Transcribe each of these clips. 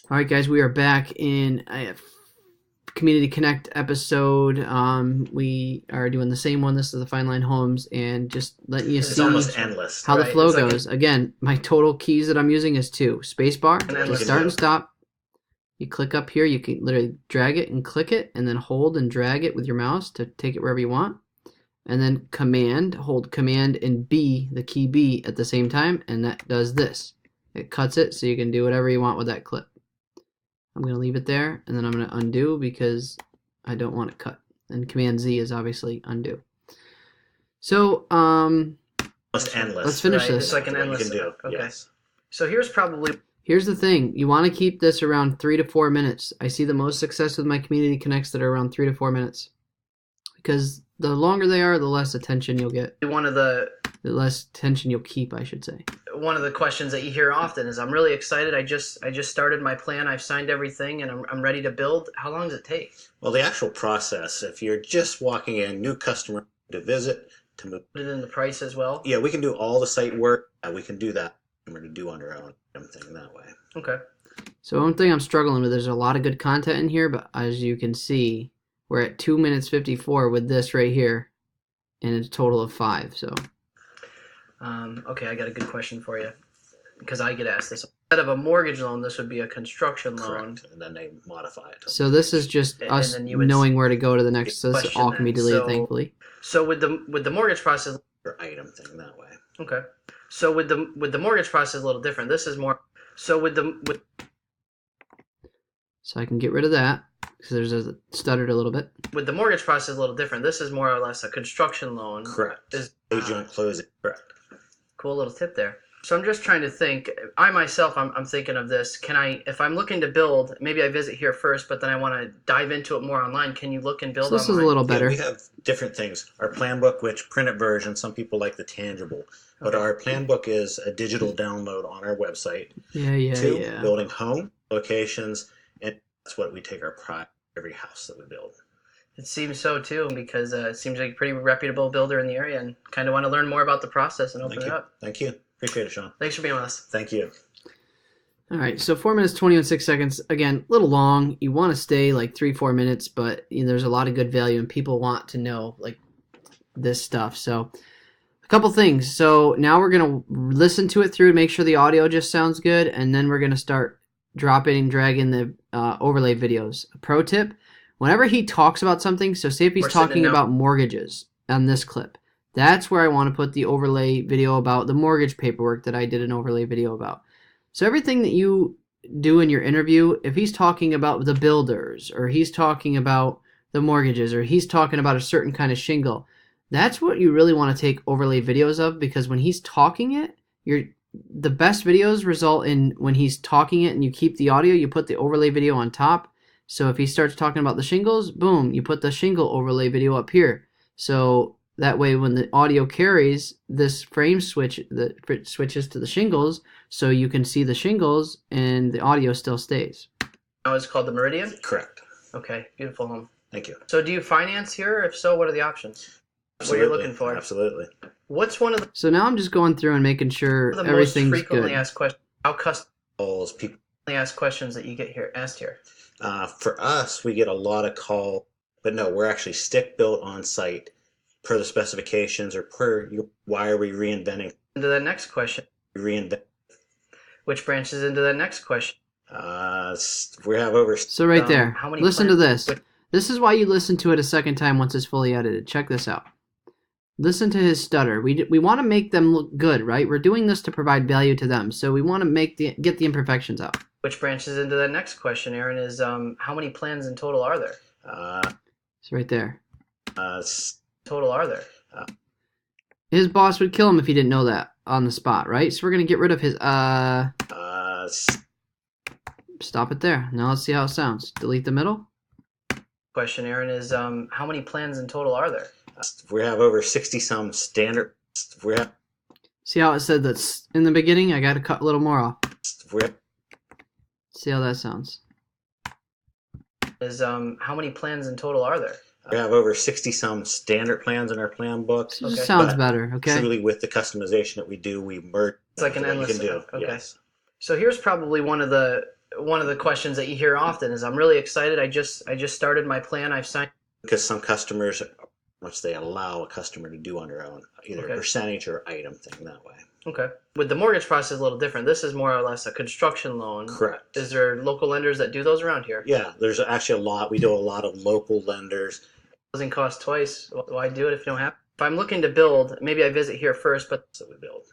All right, guys, we are back in a Community Connect episode. We are doing the same one. This is the Fine Line Homes, and just letting you It's see almost endless. how the Right, flow it's like goes. Again, my total keys that I'm using is 2. Spacebar an to endless start and loop. stop. You click up here. You can literally drag it and click it, and then hold and drag it with your mouse to take it wherever you want. And then Command, hold Command and B, the key B, at the same time, and that does this. It cuts it so you can do whatever you want with that clip. I'm going to leave it there, and then I'm going to undo because I don't want it cut. And Command Z is obviously undo. So, Almost endless. let's finish this. It's like an endless loop. Okay. Yes. So here's the thing. You want to keep this around 3 to 4 minutes. I see the most success with my Community Connects that are around 3 to 4 minutes. Because the longer they are, the less attention you'll get. The less attention you'll keep, I should say. One of the questions that you hear often is, I'm really excited. I just started my plan. I've signed everything, and I'm ready to build. How long does it take? Well, the actual process, if you're just walking in, new customer to visit, to move. Put it in the price as well? Yeah, we can do all the site work. We can do that. We're going to do on our own thing that way. Okay. So one thing I'm struggling with, there's a lot of good content in here, but as you can see, we're at 2 minutes 54 with this right here, and it's a total of 5. So. Okay, I got a good question for you, because I get asked this. Instead of a mortgage loan, this would be a construction loan. Correct. And then they modify it. So this is just us knowing where to go to the next. So this all can be deleted, thankfully. So with the mortgage process, or item thing that way. Okay. So with the mortgage process, a little different. This is more. So So I can get rid of that because there's a stuttered a little bit. With the mortgage process, a little different. This is more or less a construction loan. Correct. Agent closing. Correct. Cool little tip there. So I'm just trying to think. I myself, I'm thinking of this. Can I, if I'm looking to build, maybe I visit here first, but then I want to dive into it more online. Can you look and build so this online? is a little better. Yeah, we have different things. Our plan book, which printed version, some people like the tangible, but our plan book is a digital download on our website. Yeah. Building home locations, and that's what we take our pride every house that we build. It seems so too, because it seems like a pretty reputable builder in the area, and kind of want to learn more about the process and open it up. Thank you. Appreciate it, Sean. Thanks for being with us. Thank you. All right, so 4 minutes 20 and 6 seconds. Again, a little long. You want to stay like 3-4 minutes, but there's a lot of good value, and people want to know like this stuff. So a couple things. So now we're gonna listen to it through and make sure the audio just sounds good, and then we're gonna start dropping and dragging the overlay videos. A pro tip: whenever he talks about something, so say if he's talking about mortgages on this clip, that's where I want to put the overlay video about the mortgage paperwork that I did an overlay video about. So everything that you do in your interview, if he's talking about the builders, or he's talking about the mortgages, or he's talking about a certain kind of shingle, that's what you really want to take overlay videos of, because when he's talking it, the best videos result in when he's talking it and you keep the audio, you put the overlay video on top. So if he starts talking about the shingles, boom, you put the shingle overlay video up here. So that way when the audio carries, this frame switches to the shingles, so you can see the shingles and the audio still stays. Oh, it's called the Meridian? Correct. Okay, beautiful home. Thank you. So do you finance here? If so, what are the options? Absolutely. What are you looking for? Absolutely. What's one of the So now I'm just going through and making sure everything's most frequently good. asked questions? How Calls people asked questions that you get asked here? For us, we get a lot of call, but no, we're actually stick built on site per the specifications or why are we reinventing? Into that next question. Which branches into that next question? We have over. So right there, how many listen to this. This is why you listen to it a second time once it's fully edited. Check this out. Listen to his stutter. We want to make them look good, right? We're doing this to provide value to them, so we want to get the imperfections out. Which branches into that next question, Aaron, is how many plans in total are there? It's right there. Total are there? His boss would kill him if he didn't know that on the spot, right? So we're going to get rid of his Stop it there. Now let's see how it sounds. Delete the middle. Question, Aaron, is how many plans in total are there? We have over 60 some standard. See how it said that's in the beginning? I got to cut a little more off. See how that sounds. Is how many plans in total are there? We have over 60 some standard plans in our plan book. So it just sounds better, okay? Truly, with the customization that we do, we merge. It's like an endless. Do. Okay. Yes. So here's probably one of the one of the questions that you hear often is, I'm really excited. I just started my plan. I've signed. Because some customers, once they allow a customer to do on their own, either Okay. a percentage or item thing that way. Okay. With the mortgage process, a little different. This is more or less a construction loan. Correct. Is there local lenders that do those around here? Yeah, there's actually a lot. We do a lot of local lenders. Doesn't cost twice. Why do it if you don't have? If I'm looking to build, maybe I visit here first, but So we build.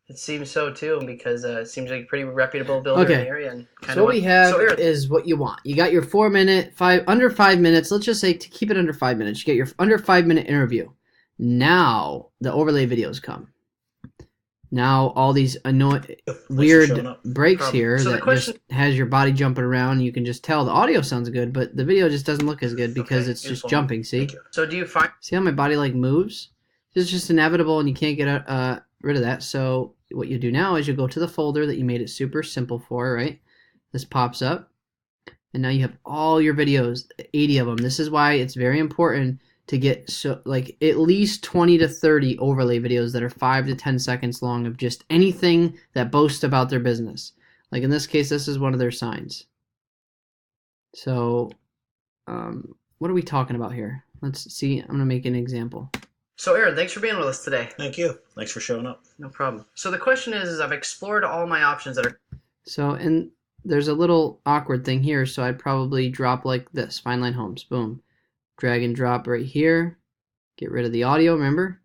it seems so too, because it seems like a pretty reputable builder in the Okay. area. And kind So of what we have Aaron, is what you want. You got your 4 minute, under 5 minutes. Let's just say to keep it under 5 minutes. You get your under 5 minute interview. Now the overlay videos come. Now all these Thanks for showing weird up. breaks here So the that question- just has your body jumping around. You can just tell the audio sounds good, but the video just doesn't look as good because Okay, it's just beautiful. jumping. See? Thank you. so do you find? See how my body like moves? It's just inevitable and you can't get rid of that. So what you do now is you go to the folder that you made it super simple for, right? This pops up and now you have all your videos, 80 of them. This is why it's very important to get like at least 20 to 30 overlay videos that are 5 to 10 seconds long of just anything that boasts about their business. Like in this case, this is one of their signs. So what are we talking about here? Let's see. I'm going to make an example. So Aaron, thanks for being with us today. Thank you. Thanks for showing up. No problem. So the question is I've explored all my options that are. So, and there's a little awkward thing here, so I'd probably drop like this, Fine Line Homes, boom. Drag and drop right here. Get rid of the audio, remember?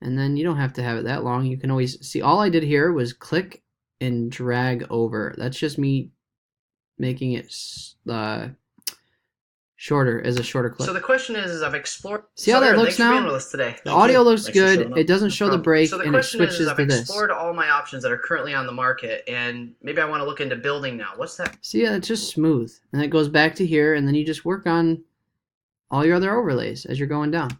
And then you don't have to have it that long. You can always see, all I did here was click and drag over. That's just me making it shorter, as a shorter clip. So the question is I've explored. See how that Aaron, looks thanks for being now? with us today. The Thank audio you. looks Thanks for showing good. up. It doesn't No show the problem. break, So the and it question is switches I've to this. explored all my options that are currently on the market, and maybe I want to look into building now. What's that? See, yeah, it's just smooth. And it goes back to here, and then you just work on all your other overlays as you're going down.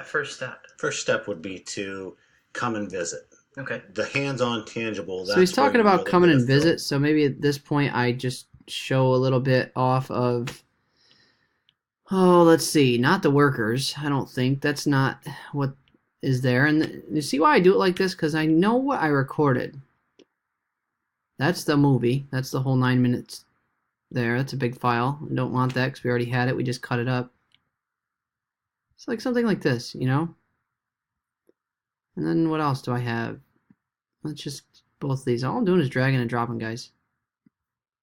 First step. First step would be to come and visit. Okay. The hands-on tangible. So he's that's where talking you about really coming get a and feel. visit. So maybe at this point I just show a little bit off of, oh, let's see, not the workers. I don't think that's not what is there. And you see why I do it like this? Because I know what I recorded. That's the movie. That's the whole 9 minutes there. That's a big file. We don't want that because we already had it. We just cut it up. It's like something like this, you know? And then what else do I have? Let's just, both of these. All I'm doing is dragging and dropping, guys.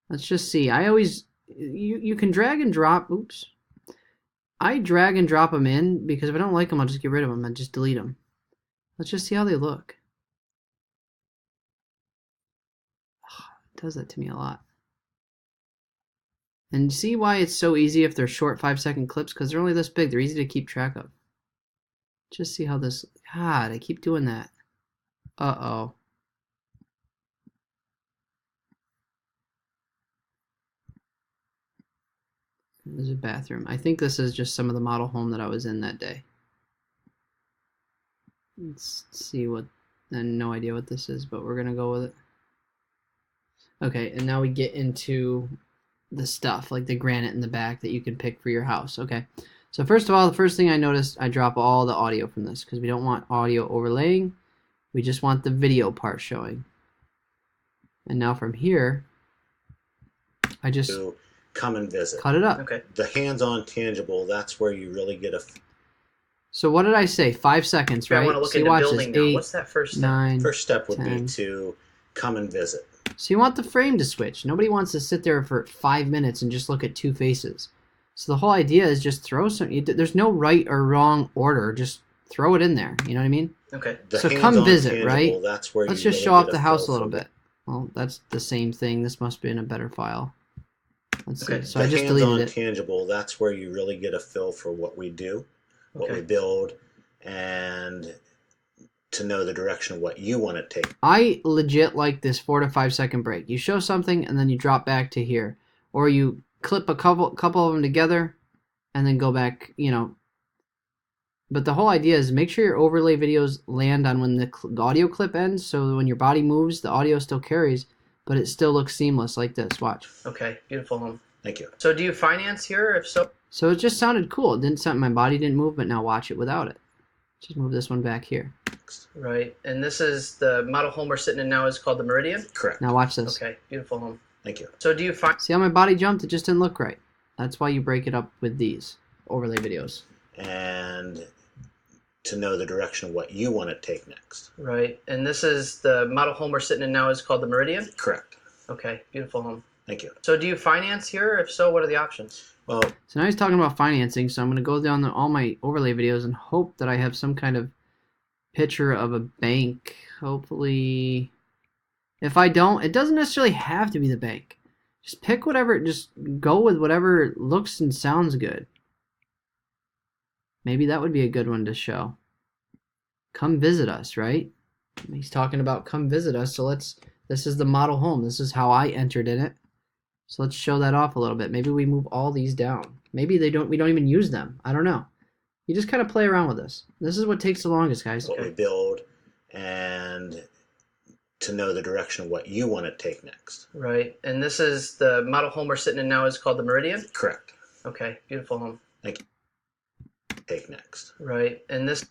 Let's just see. I always, you can drag and drop. Oops. I drag and drop them in because if I don't like them, I'll just get rid of them and just delete them. Let's just see how they look. It does that to me a lot. And see why it's so easy if they're short 5-second clips? Because they're only this big. They're easy to keep track of. Just see how this... God, I keep doing that. Uh-oh. There's a bathroom. I think this is just some of the model home that I was in that day. Let's see what... I have no idea what this is, but we're going to go with it. Okay, and now we get into the stuff, like the granite in the back that you can pick for your house. Okay, so first of all, the first thing I noticed, I drop all the audio from this because we don't want audio overlaying. We just want the video part showing. And now from here, I just To come and visit. cut it up. Okay. The hands-on tangible. That's where you really get a. So what did I say? 5 seconds, I right? want to look See, into watch building this. now. 8, What's that first step? 9. First step would 10. be to come and visit. So you want the frame to switch. Nobody wants to sit there for 5 minutes and just look at two faces. So the whole idea is just throw some. There's no right or wrong order. Just throw it in there. You know what I mean? Okay. The So come hands-on visit, tangible, right? That's where Let's you just really show off get the a house a feel little for bit. Well, that's the same thing. This must be in a better file. Let's Okay. see. So the I just hands-on deleted it. tangible. That's where you really get a feel for what we do, what Okay. we build, and to know the direction of what you want to take. I legit like this 4 to 5 second break. You show something and then you drop back to here, or you clip a couple of them together, and then go back. You know. But the whole idea is make sure your overlay videos land on when the audio clip ends, so when your body moves, the audio still carries, but it still looks seamless like this. Watch. Okay. Beautiful home. Thank you. So do you finance here? If so, So it just sounded cool. It didn't sound, my body didn't move, but now watch it without it. Just move this one back here. right. And this is the model home we're sitting in now is called the Meridian. Correct. Now watch this. Okay. Beautiful home. Thank you. So do you find... See how my body jumped? It just didn't look right. That's why you break it up with these overlay videos. And to know the direction of what you want to take next. Right. And this is the model home we're sitting in now is called the Meridian? Correct. Okay. Beautiful home. Thank you. So do you finance here? If so, what are the options? Well, so now he's talking about financing, so I'm going to go down all my overlay videos and hope that I have some kind of picture of a bank. Hopefully, if I don't, it doesn't necessarily have to be the bank. Just pick whatever, just go with whatever looks and sounds good. Maybe that would be a good one to show. Come visit us, right? He's talking about come visit us, so this is the model home. This is how I entered in it. So let's show that off a little bit. Maybe we move all these down. Maybe we don't even use them. I don't know. You just kind of play around with this. This is what takes the longest, guys. What we build and to know the direction of what you want to take next. Right. And this is the model home we're sitting in now is called the Meridian? Correct. Okay. Beautiful home. Thank you. Take next. Right. And this...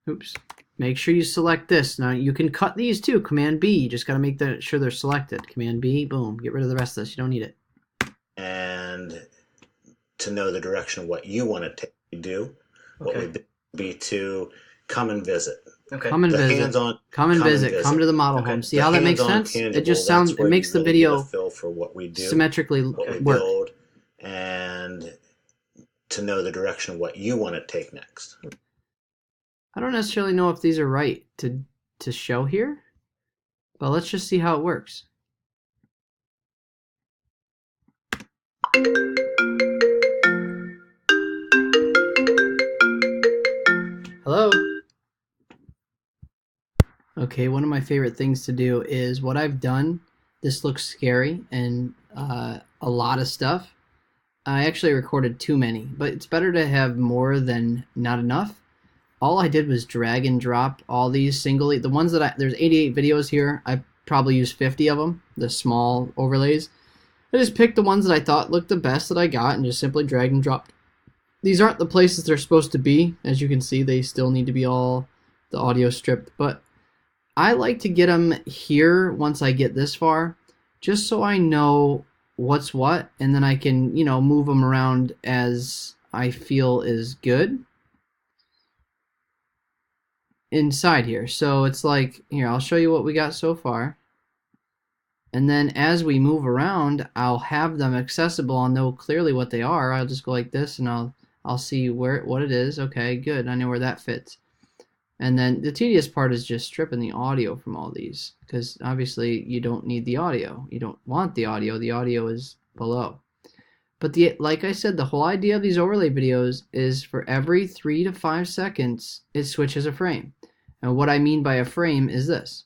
Oops. Make sure you select this. Now you can cut these too. Command B. You just got to make sure they're selected. Command B. Boom. Get rid of the rest of this. You don't need it. And to know the direction of what you want to do, what would be to come and visit. Okay. Come and visit. Come and visit. Come to the model home. See how that makes sense? It just sounds. It makes the video feel for what we do, symmetrically what we work. build, and to know the direction of what you want to take next. I don't necessarily know if these are right to show here, but let's just see how it works. Hello? Okay, one of my favorite things to do is what I've done. This looks scary and a lot of stuff. I actually recorded too many, but it's better to have more than not enough. All I did was drag and drop all these singly. The ones that there's 88 videos here. I probably used 50 of them, the small overlays. I just picked the ones that I thought looked the best that I got and just simply dragged and dropped. These aren't the places they're supposed to be. As you can see, they still need to be all the audio stripped. But I like to get them here once I get this far, just so I know what's what, and then I can, move them around as I feel is good. Inside here. So it's like, here, I'll show you what we got so far. And then as we move around, I'll have them accessible. I'll know clearly what they are. I'll just go like this and I'll see what it is. Okay, good. I know where that fits. And then the tedious part is just stripping the audio from all these, because obviously you don't need the audio. You don't want the audio. The audio is below. But like I said, the whole idea of these overlay videos is for every 3 to 5 seconds, it switches a frame. And what I mean by a frame is this.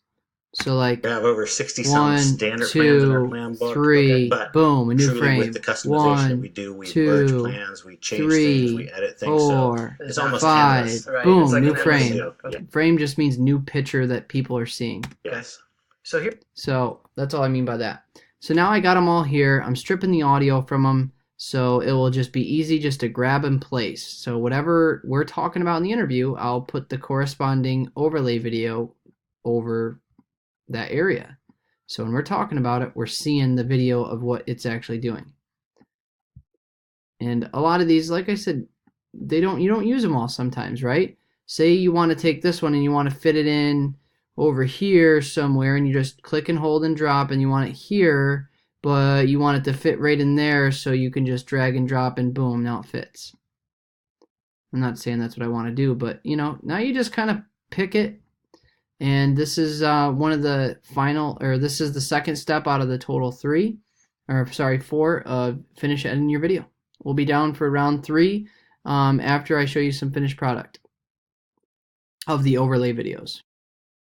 So like we have over 60 1, standard plans in our plan 2, book. 3, boom, a new frame. With the customization 1, that we do, we 2, merge plans, we change 3, things, we edit things. 4, so it's almost 5, endless. Right. boom, It's like new an frame. endless- okay. Frame just means new picture that people are seeing. Yes. So here... So that's all I mean by that. So now I got them all here. I'm stripping the audio from them. So it will just be easy just to grab and place. So whatever we're talking about in the interview, I'll put the corresponding overlay video over that area. So when we're talking about it, we're seeing the video of what it's actually doing. And a lot of these, like I said, you don't use them all sometimes, right? Say you want to take this one and you want to fit it in over here somewhere, and you just click and hold and drop, and you want it here, but you want it to fit right in there, so you can just drag and drop and boom, now it fits. I'm not saying that's what I want to do, but now you just kind of pick it, and this is one of the final, or this is the second step out of the total 4 of finish editing your video. We'll be down for round 3 after I show you some finished product of the overlay videos.